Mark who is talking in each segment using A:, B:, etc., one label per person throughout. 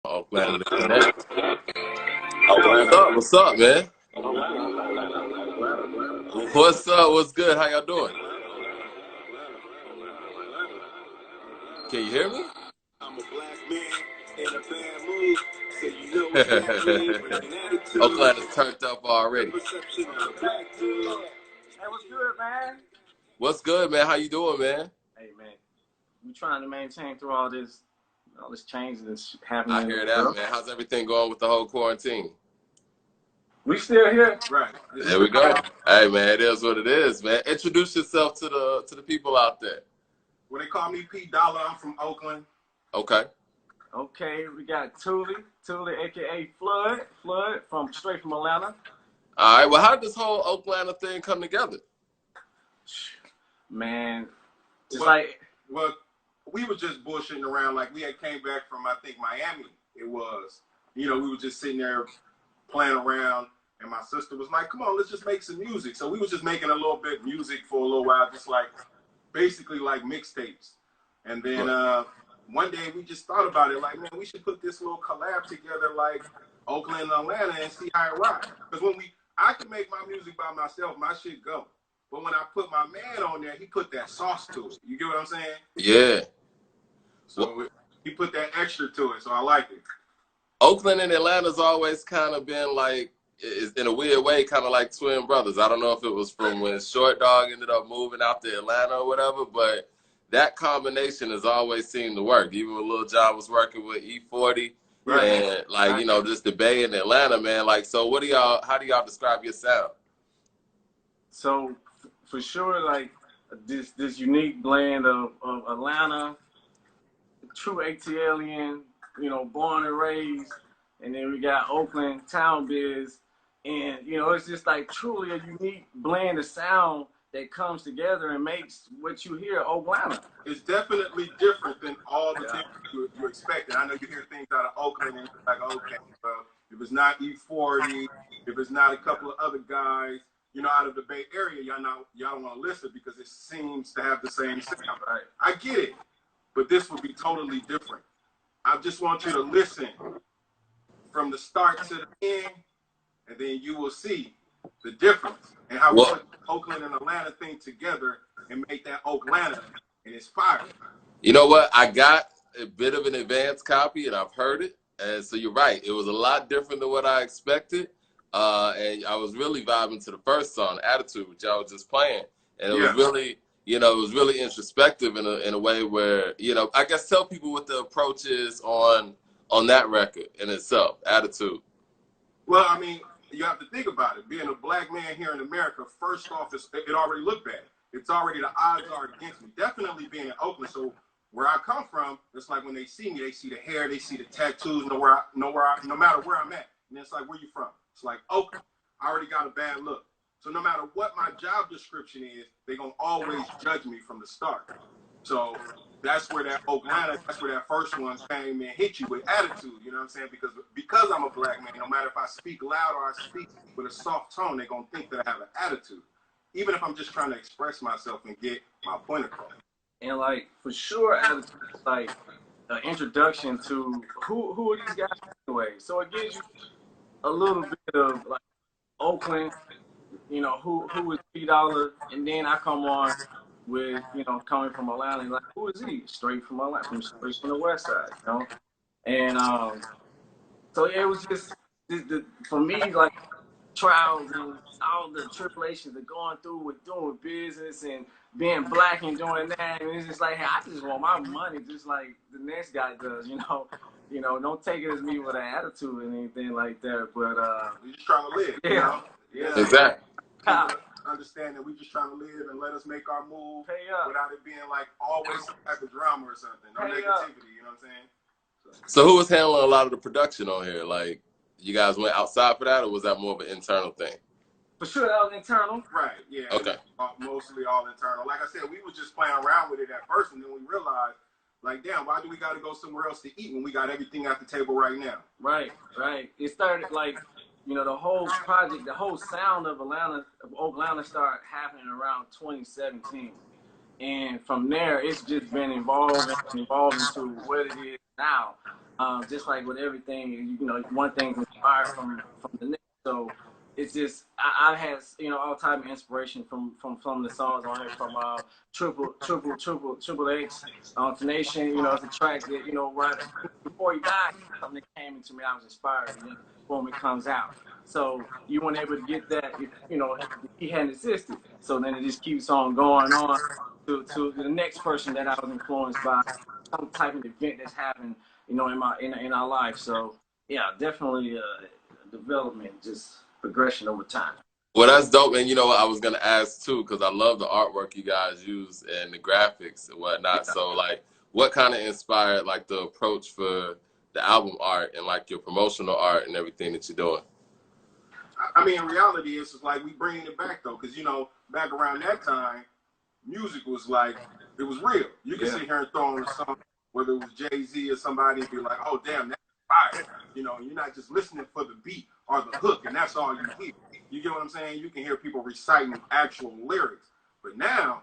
A: Oaklanta Connect. What's up, man? What's up? What's good? How y'all doing? Can you hear me? I'm a black man in a bad mood, so you know Oaklanta's turned up already.
B: Hey, what's good, man?
A: What's good, man? How you doing, man?
B: Hey, man, we trying to maintain through all this change that's happening.
A: I hear that, man. How's everything going with the whole quarantine?
B: We still here,
A: right? There we go. Hey, man, it is what it is, man. Introduce yourself to the people out there.
C: Well, they call me Pete Dollar. I'm from Oakland.
A: Okay.
B: Okay, we got Thule, aka Flood straight from Atlanta.
A: All right. Well, how did this whole Oaklanta thing come together?
B: Man,
C: well, we were just bullshitting around. Like, we had came back from, I think, Miami. It was, we were just sitting there playing around, and my sister was like, "Come on, let's just make some music." So we was just making a little bit of music for a little while, just like basically like mixtapes. And then one day we just thought about it, like, man, we should put this little collab together, like Oakland and Atlanta, and see how it rocks. Because I can make my music by myself, my shit go. But when I put my man on there, he put that sauce to it. You get what I'm saying?
A: Yeah.
C: So he put that extra to it, so I like it.
A: Oakland and Atlanta's always kind of been like, in a weird way, kind of like twin brothers. I don't know if it was from when Short Dog ended up moving out to Atlanta or whatever, but that combination has always seemed to work. Even when Lil Jon was working with E40, right, and like, just the Bay in Atlanta, man. Like, so how do y'all describe your sound?
B: So for sure, like this unique blend of Atlanta, true ATLian, born and raised, and then we got Oakland town biz, and it's just like truly a unique blend of sound that comes together and makes what you hear Oaklanta.
C: It's definitely different than all the things you expected. I know you hear things out of Oakland and it's like, okay, well, if it's not E40, if it's not a couple of other guys, out of the Bay Area, y'all don't want to listen because it seems to have the same sound. Right? I get it, but this would be totally different. I just want you to listen from the start to the end, and then you will see the difference and how we put Oakland and Atlanta thing together and make that Oaklanta, and it's fire.
A: You know what? I got a bit of an advanced copy, and I've heard it, and so you're right. It was a lot different than what I expected, and I was really vibing to the first song, Attitude, which I was just playing, and it was really, it was really introspective in a way where, I guess tell people what the approach is on that record in itself, Attitude.
C: Well, I mean, you have to think about it. Being a black man here in America, first off, it already looked bad. It's already, the odds are against me. Definitely being in Oakland. So where I come from, it's like when they see me, they see the hair, they see the tattoos, no matter where I'm at. And it's like, where you from? It's like, Oakland. I already got a bad look. So no matter what my job description is, they're going to always judge me from the start. So that's where that Oaklanta, that's where that first one came and hit you with attitude, you know what I'm saying? Because I'm a black man, no matter if I speak loud or I speak with a soft tone, they're going to think that I have an attitude, even if I'm just trying to express myself and get my point across.
B: And like, for sure, attitude is like an introduction to who are these guys anyway. So it gives you a little bit of like Oakland, who is P Dollar, and then I come on with, coming from Atlanta, like, who is he? Straight from Atlanta, straight from the west side, And so yeah, it was just, for me, like, trials and all the tribulations of going through with doing business and being black and doing that, and it's just like, hey, I just want my money just like the next guy does, don't take it as me with an attitude and anything like that, but
C: we're just trying to live,
B: Yeah.
A: Exactly.
C: Understand that we just trying to live and let us make our move without it being like always some type of drama or something. No negativity, you know what I'm saying?
A: So who was handling a lot of the production on here? Like, you guys went outside for that, or was that more of an internal thing?
B: For sure, that was internal.
C: Right, yeah.
A: Okay.
C: Mostly all internal. Like I said, we was just playing around with it at first, and then we realized, like, damn, why do we got to go somewhere else to eat when we got everything at the table right now?
B: Right. It started like, the whole project, the whole sound of Oaklanta started happening around 2017. And from there, it's just been evolving to what it is now. Just like with everything, you know, one thing's inspired from the next. So it's just I had, you know, all type of inspiration from the songs on it, from Triple X, to Nation. You know, it's a track that, you know, right before he died, something that came into me. I was inspired, and then boom, it comes out. So you weren't able to get that if, you know, if he hadn't existed. So then it just keeps on going on to the next person that I was influenced by, some type of event that's happened, you know, in our life. So yeah, definitely development, just progression over time.
A: Well, that's dope. And you know what, I was gonna ask too, because I love the artwork you guys use and the graphics and whatnot.
B: Yeah.
A: So like, what kind of inspired like the approach for the album art and like your promotional art and everything that you're doing?
C: I mean, in reality, it's like we bringing it back though, because you know, back around that time, music was like, it was real. You can sit here and throw on a song, whether it was Jay-Z or somebody, and be like, oh damn, that's fire. You know, you're not just listening for the beat or the hook, and that's all you hear. You get what I'm saying? You can hear people reciting actual lyrics. But now,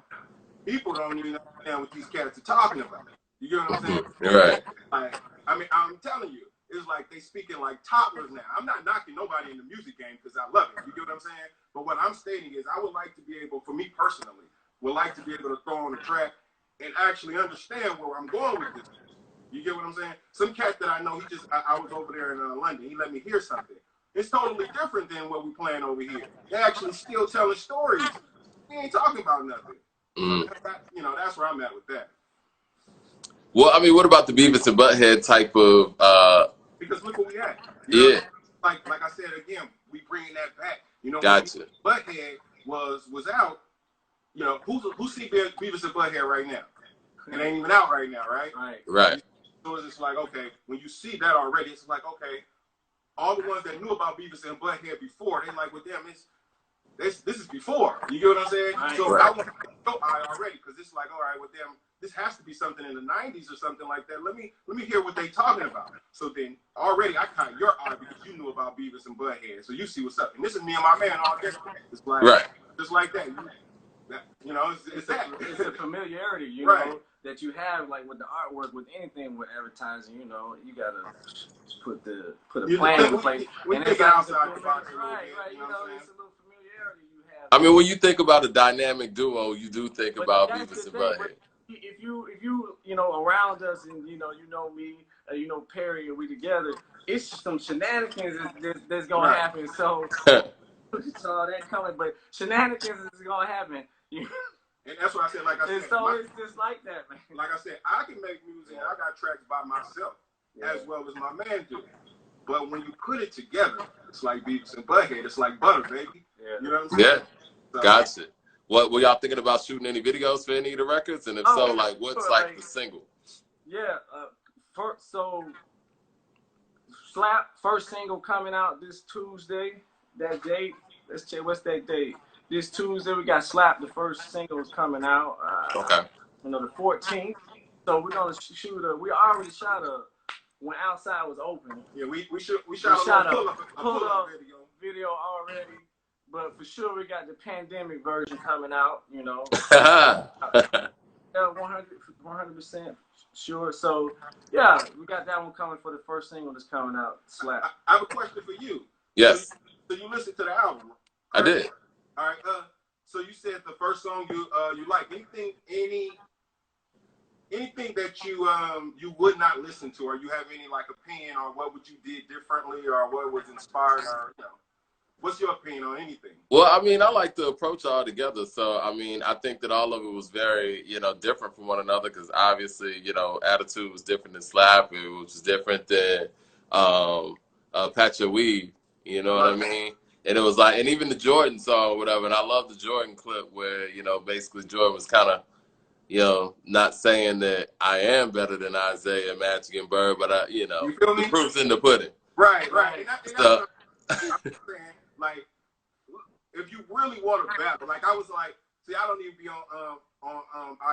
C: people don't even understand what these cats are talking about. You get what I'm saying?
A: Right.
C: Like, I mean, I'm telling you, it's like they speaking like toddlers now. I'm not knocking nobody in the music game because I love it. You get what I'm saying? But what I'm stating is I would like to be able, for me personally, would like to be able to throw on a track and actually understand where I'm going with this. You get what I'm saying? Some cat that I know, I was over there in London. He let me hear something. It's totally different than what we playing over here. They actually still telling stories. He ain't talking about nothing.
A: Mm.
C: So you know, that's where I'm at with that.
A: Well, I mean, what about the Beavis and Butthead type of?
C: Because look what we had.
A: Yeah.
C: Like I said again, we bringing that back. You know,
A: Gotcha.
C: when Butthead was out. You know, who's see Beavis and Butthead right now? It ain't even out right now, right?
A: Right.
C: So it's just like, okay, when you see that already, it's like, okay, all the ones that knew about Beavis and Butthead before, they like, well, damn, this is before. You get what I'm saying?
B: Right.
C: So I want to get your eye already, because it's like, all right, well, damn, this has to be something in the 90s or something like that. Let me hear what they talking about. So then already I caught your eye because you knew about Beavis and Butthead. So you see what's up. And this is me and my man all day. It's like, just like that. You know, it's
B: a familiarity, you know, that you have, like with the artwork, with anything with advertising. You know, you gotta put a plan in place.
C: We
B: and
C: think outside the box a little
B: right.
C: bit.
B: You know, it's a little familiarity you have.
A: I mean, when you think about a dynamic duo, you do think about Beavis and Butthead.
B: If you know, around us, and you know me, you know Perry, and we together, it's some shenanigans that's gonna happen. So saw that coming, but shenanigans is gonna happen.
C: And that's what I said. Like I said,
B: so it's just like that, man.
C: Like I said, I can make music. I got tracks by myself as well as my man do. But when you put it together, it's like Beavis and Butthead. It's like butter, baby. You know what I'm saying?
A: Yeah. So, gotcha. What were y'all thinking about shooting any videos for any of the records? And if so, like, what's like the single?
B: Yeah. So Slap first single coming out this Tuesday. That date. Let's check. What's that date? This Tuesday we got Slap. The first single is coming out.
A: Okay.
B: You know, the 14th. So we're gonna shoot we already shot when outside was open.
C: Yeah, we shot a pull-up
B: video already. But for sure we got the pandemic version coming out. You know. 100% sure. So yeah, we got that one coming for the first single that's coming out. Slap.
C: I have a question for you.
A: Yes.
C: So you listened to the album?
A: I did.
C: All right. So you said the first song you like. Anything that you would not listen to, or you have any like opinion on what would you did differently, or what was inspired, or you know, what's your opinion on anything?
A: Well, I mean, I like the approach altogether. So I mean, I think that all of it was very, you know, different from one another, because obviously, you know, Attitude was different than Slap, which was different than Patch Your Weave. You know what I mean? And it was like, and even the Jordan song or whatever, and I love the Jordan clip where, you know, basically Jordan was kind of, you know, not saying that I am better than Isaiah, Magic, and Bird, but
C: you feel me?
A: The proof's in the pudding.
C: Right. And that's what I'm saying. Like, if you really want to battle, like I was like, see, I don't even be on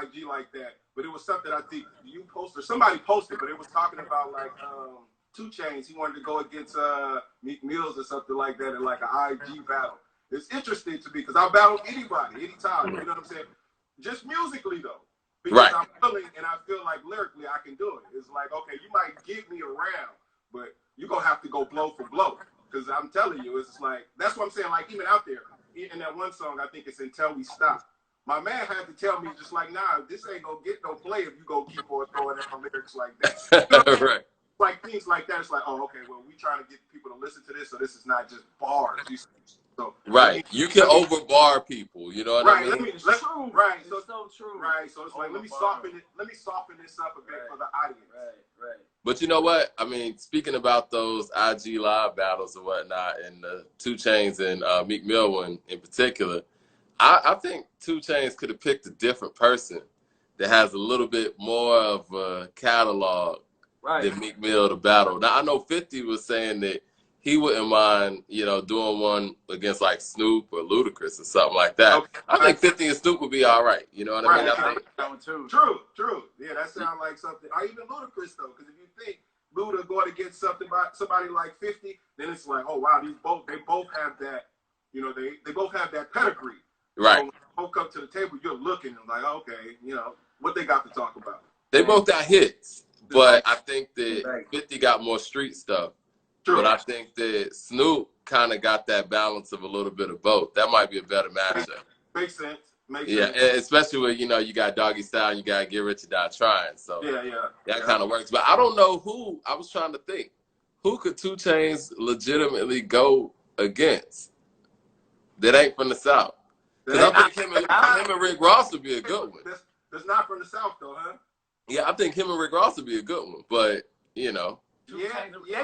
C: IG like that, but it was something I think you posted, somebody posted, but it was talking about like 2 Chainz. He wanted to go against Meek Mills or something like that in like an IG battle. It's interesting to me because I battle anybody, anytime. You know what I'm saying? Just musically though. because
A: Right.
C: I'm willing and I feel like lyrically I can do it. It's like, okay, you might get me around, but you're gonna have to go blow for blow. Because I'm telling you, it's like that's what I'm saying. Like even out there, in that one song, I think it's "Until We Stop." My man had to tell me just like, nah, this ain't gonna get no play if you go keep on throwing out lyrics like that. You know,
A: Right.
C: like things like that. It's like, oh, okay, well, we trying to get people to listen to this, so this is not just bars. So
A: Right. You can
C: let me
A: overbar people. You know what I
C: right.
A: mean?
B: It's true.
C: Right.
B: It's
C: So
B: so true.
C: right. So it's like let me soften this up a bit for the audience.
B: Right.
A: But you know what? I mean, speaking about those IG live battles and whatnot, and the 2 Chainz and Meek Mill one in particular, I think 2 Chainz could have picked a different person that has a little bit more of a catalog than Meek Mill to battle. Now I know 50 was saying that he wouldn't mind, you know, doing one against like Snoop or Ludacris or something like that.
C: Okay.
A: I think 50 and Snoop would be all right. You know what I mean?
C: Right.
A: I think
B: that one too.
C: True. Yeah, that sounds like something. Or even Ludacris though, because if you think Luda going to get somebody like 50, then it's like, oh wow, they both have that, you know, they both have that pedigree.
A: right.
C: So when you both come to the table, you're looking and like, okay, you know, what they got to talk about.
A: They both got hits, but I think that 50 got more street stuff.
C: True.
A: But I think that Snoop kind of got that balance of a little bit of both. That might be a better matchup.
C: Makes sense.
A: Yeah, and especially when, you know, you got Doggy Style and you got Get Rich or Die Trying. So that kind of works. But I don't know who, I was trying to think, who could 2 Chainz legitimately go against that ain't from the South? Because I think him and Rick Ross would be a good one.
C: That's not from the South though, huh?
A: Yeah, I think him and Rick Ross would be a good one. But, you know.
B: They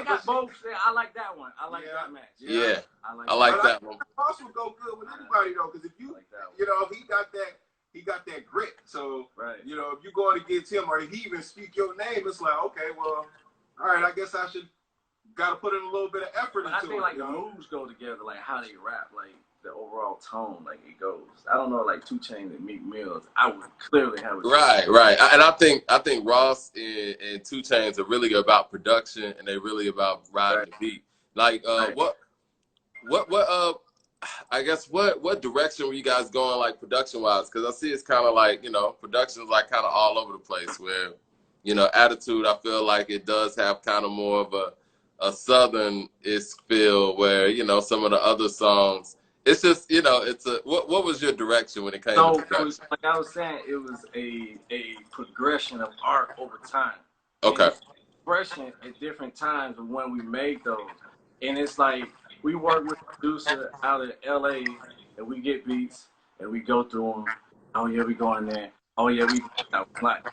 B: got both. I like that one. I like that match.
A: Yeah. I like that one.
C: Ross would go good with anybody though, because if you, you know, he got that grit. So, you know, if you going against him or if he even speak your name, it's like, okay, well, all right, I guess I should got to put in a little bit of effort into it.
B: I think like the moves go together, like how they rap, like the overall tone, like it goes. I don't know, like 2 Chainz and Meek Mill, I would clearly have a
A: right. And I think Ross and 2 Chainz are really about production, and they're really about riding the beat. Like what I guess what direction were you guys going like production wise? Because I see it's kind of like, you know, production's like kind of all over the place. Where, you know, Attitude, I feel like it does have kind of more of a southern-ish feel. Where, you know, some of the other songs, it's just, you know, it's a what was your direction when it came to production?
B: Like I was saying, it was a progression of art over time.
A: Okay.
B: Progression at different times of when we made those, and it's like we work with a producer out of LA and we get beats and we go through them. Oh yeah, we go in there. Oh yeah, we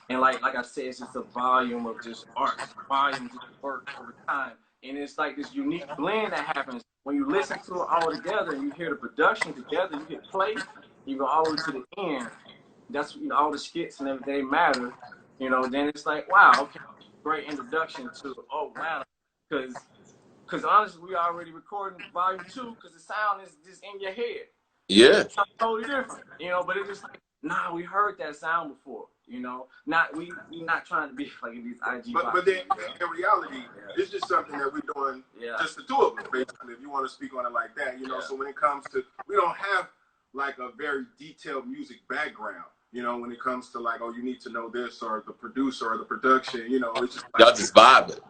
B: and like I said, it's just a volume of just art, volume just work over time, and it's like this unique blend that happens when you listen to it all together and you hear the production together. You hit play, you go all the way to the end. That's, you know, all the skits and everything matter. You know, then it's like, wow, okay, great introduction to Oaklanta, because honestly, we already recording volume 2 because the sound is just in your head.
A: Yeah.
B: It's totally different, you know, but it's just like, nah, we heard that sound before, you know. We not trying to be like in these IG
C: but then in reality, it's just something that we're doing just the two of us, basically, if you want to speak on it like that, you know. So when it comes to, we don't have like a very detailed music background. You know, when it comes to like, oh, you need to know this or the producer or the production, you know, it's just like,
A: y'all just vibing.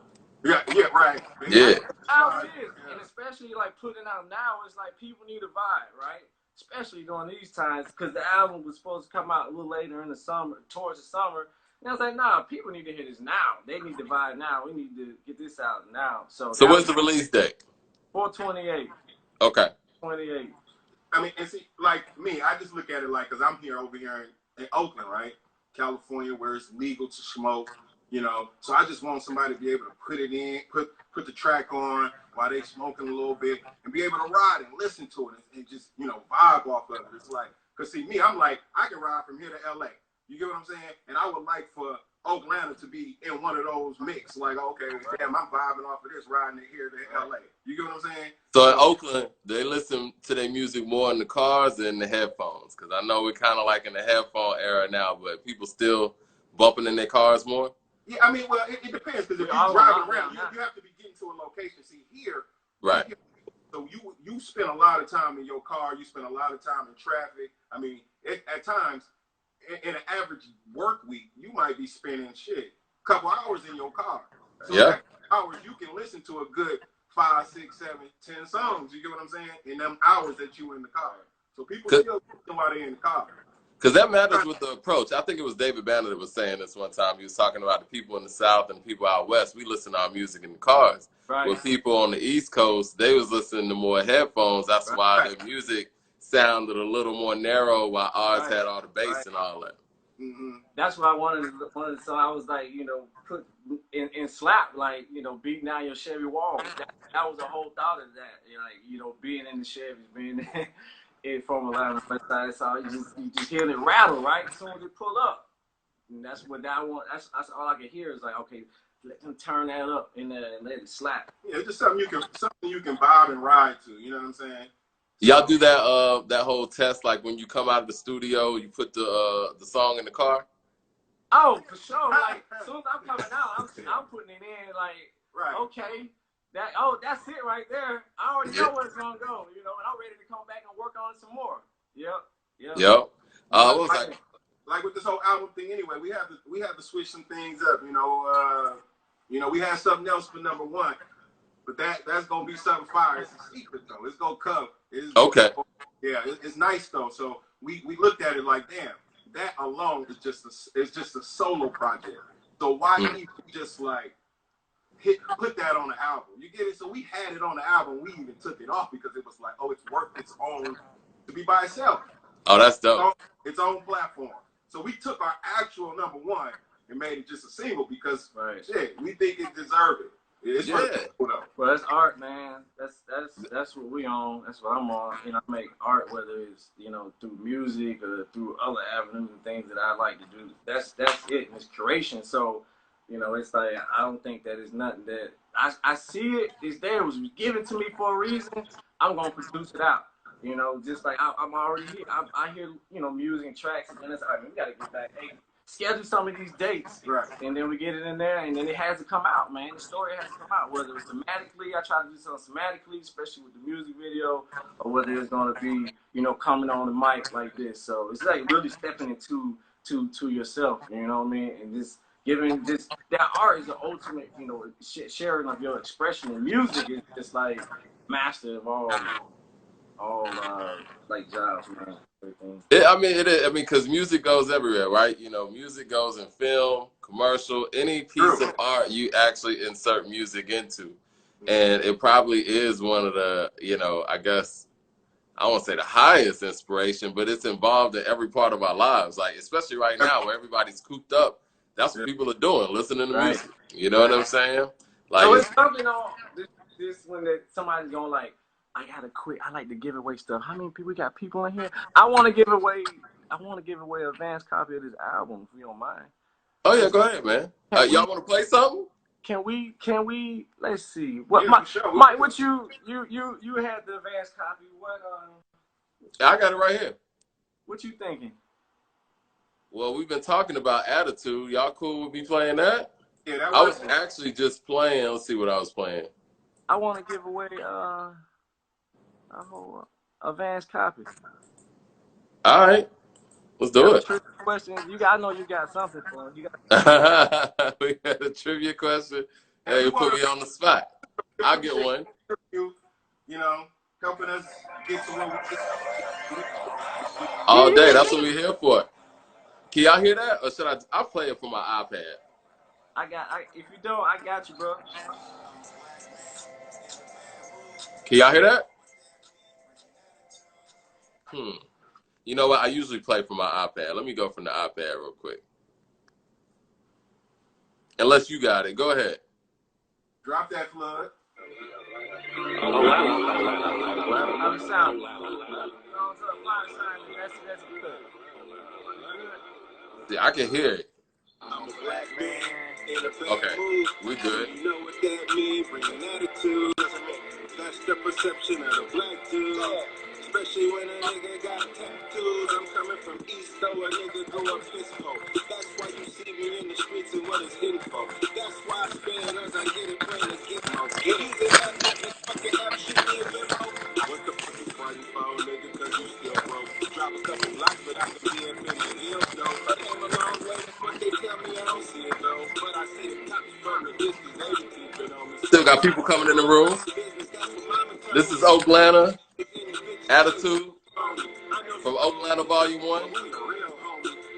C: Yeah, right.
A: Yeah.
B: How it is, and especially like putting out now, it's like people need a vibe, right? Especially during these times, because the album was supposed to come out a little later in the summer, towards the summer. And I was like, nah, people need to hear this now. They need to vibe now. We need to get this out now. So
A: when's the release date?
B: 4/28.
A: Okay.
B: 28.
C: I mean, and see, like me, I just look at it like, because I'm over here in Oakland, right? California, where it's legal to smoke, you know. So I just want somebody to be able to put it in, put the track on while they smoking a little bit and be able to ride and listen to it and just, you know, vibe off of it. It's like, because see, me, I'm like, I can ride from here to LA. You get what I'm saying? And I would like for Oaklanta to be in one of those mix. Like, okay, damn, I'm vibing off of this, riding it here to LA. You get what I'm saying?
A: So in Oakland, they listen to their music more in the cars than the headphones. Because I know we're kind of like in the headphone era now, but people still bumping in their cars more.
C: Yeah, I mean, well, it depends. Because if you're driving around, you have to be getting to a location. See, here,
A: right.
C: So you spend a lot of time in your car. You spend a lot of time in traffic. I mean, at times, in an average work week, you might be spending a couple hours in your car. So
A: Yeah.
C: that hours you can listen to a good 5, 6, 7, 10 songs. You get what I'm saying? In them hours that you in the car. So people still listen while they're in the car.
A: Because that matters with the approach. I think it was David Banner that was saying this one time. He was talking about the people in the South and the people out West. We listen to our music in the cars.
B: Right.
A: With people on the East Coast, they was listening to more headphones. That's why the music sounded a little more narrow, while ours had all the bass and all that.
B: Mm-hmm. That's why I wanted. So I was like, put in slap, like, beating down your Chevy walls. That was the whole thought of that. Being in the Chevys, being in Formula West Side. So you just hear it rattle, right? As soon as it pull up, and that's what I want. That's all I can hear is like, okay, let them turn that up in there and let it slap.
C: Yeah, it's just something you can vibe and ride to. You know what I'm saying?
A: Y'all do that whole test, like when you come out of the studio, you put the song in the car?
B: Oh, for sure. Like, as soon as I'm coming out, I'm putting it in, like, okay, that's it right there. I already know where it's gonna go, and I'm ready to come back and work on it some more. Yep.
C: Like with this whole album thing, anyway, we have to switch some things up. We had something else for number one, but that's gonna be something fire. It's a secret though. It's gonna come. It's nice though. So we looked at it like, damn, that alone is just a solo project. So why even just like put that on the album? You get it? So we had it on the album. We even took it off because it was like, oh, it's worth its own to be by itself.
A: Oh, that's dope.
C: Its own platform. So we took our actual number one and made it just a single because we think it deserved it. It's cool though.
B: Well, that's art, man. That's what we on. That's what I'm on. I make art, whether it's through music or through other avenues and things that I like to do. That's it. And it's curation. So, it's like I don't think that it's nothing that I see it. It's there. It was given to me for a reason. I'm gonna produce it out. Just like I'm already here. I hear music and tracks, and then it's like, we gotta get back. Hey, schedule some of these dates,
C: right?
B: And then we get it in there, and then it has to come out, man. The story has to come out, whether it's thematically. I try to do something thematically, especially with the music video, or whether it's gonna be, coming on the mic like this. So it's like really stepping into to yourself, you know what I mean, and just giving that art is the ultimate, sharing of your expression. And music is just like master of all like jobs, man.
A: Because music goes everywhere, right? Music goes in film, commercial, any piece of art you actually insert music into. And it probably is one of the, I guess, I don't want to say the highest inspiration, but it's involved in every part of our lives. Like, especially right now where everybody's cooped up, that's what people are doing, listening to music. You know what I'm saying? Like,
B: so it's something on this when somebody's going like, I gotta quit. I like to give away stuff. How many people we got people in here? I want to give away an advanced copy of this album, if you don't mind.
A: Oh yeah, go ahead, man. Y'all want to play something?
B: Can we? Let's see. What Mike? What you had the advanced copy? What?
A: I got it right here.
B: What you thinking?
A: Well, we've been talking about Attitude. Y'all cool with me playing that?
C: Yeah,
A: I was actually just playing. Let's see what I was playing.
B: I want to give away a whole advanced copy.
A: All right, let's do it.
B: Question. I know you got something for him.
A: We had a trivia question. Hey, you put me on the spot. I'll get one.
C: Helping us get to where we
A: all day. That's what we're here for. Can y'all hear that, or should I play it from my iPad?
B: If you don't, I got you, bro.
A: Can y'all hear that? You know what? I usually play from my iPad. Let me go from the iPad real quick. Unless you got it. Go ahead.
C: Drop that flood.
B: How the sound?
A: See, I can hear it. Okay, we good.
D: You know what that means? Bringing attitude. That's the perception of a black dude. Especially when a nigga got tattoos. I'm coming from East, so a nigga go up Fisco. That's why you see me in the streets and what it's info. That's why I spin as I get it, playing the gizmo. He's an athletic fucking app shit in your limo. What the fuck is fighting for, nigga? Cause you still broke. Drop a couple blocks, but I can be up in the hill, though.
A: still got people coming in the room. This is Oaklanta Attitude from Oaklanta Volume 1.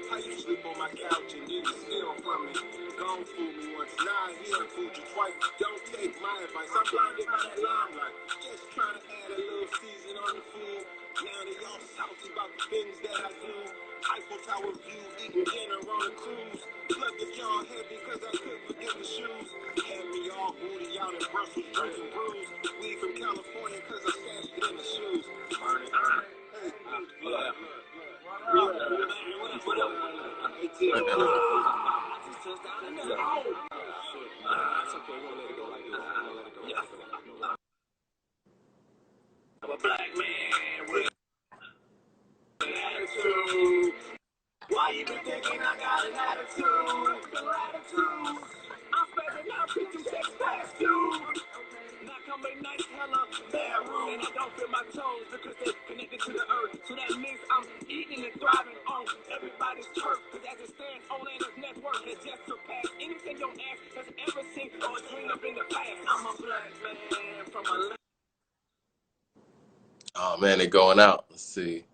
D: How you sleep on my couch and didn't steal from me? Don't fool me once, now he done fooled you twice. Don't take my advice, I'm blinded by that limelight. Just trying to add a little season on the food. Now they all salty about the things that I do. Eiffel Tower view, eating dinner on a cruise. Plug the jaw heavy cause I couldn't forget the shoes. Had me all booty out in Brussels, drinking brews. Weed from California cause I stashed it in the shoes. Burn it, burn it. Hey, blood. I'm a black man with an attitude. Why you been thinking I got an attitude? I'm spending out 50 checks past due. Now come a nice hella bedroom, and I don't feel my toes because they connected to the earth. So that means I'm eating and thriving on everybody's turf. Cause as it stands, Orlando's network has just surpassed anything your ass has ever seen or dreamed of in the past. I'm a black man from a
A: Oh man, they're going out. Let's see.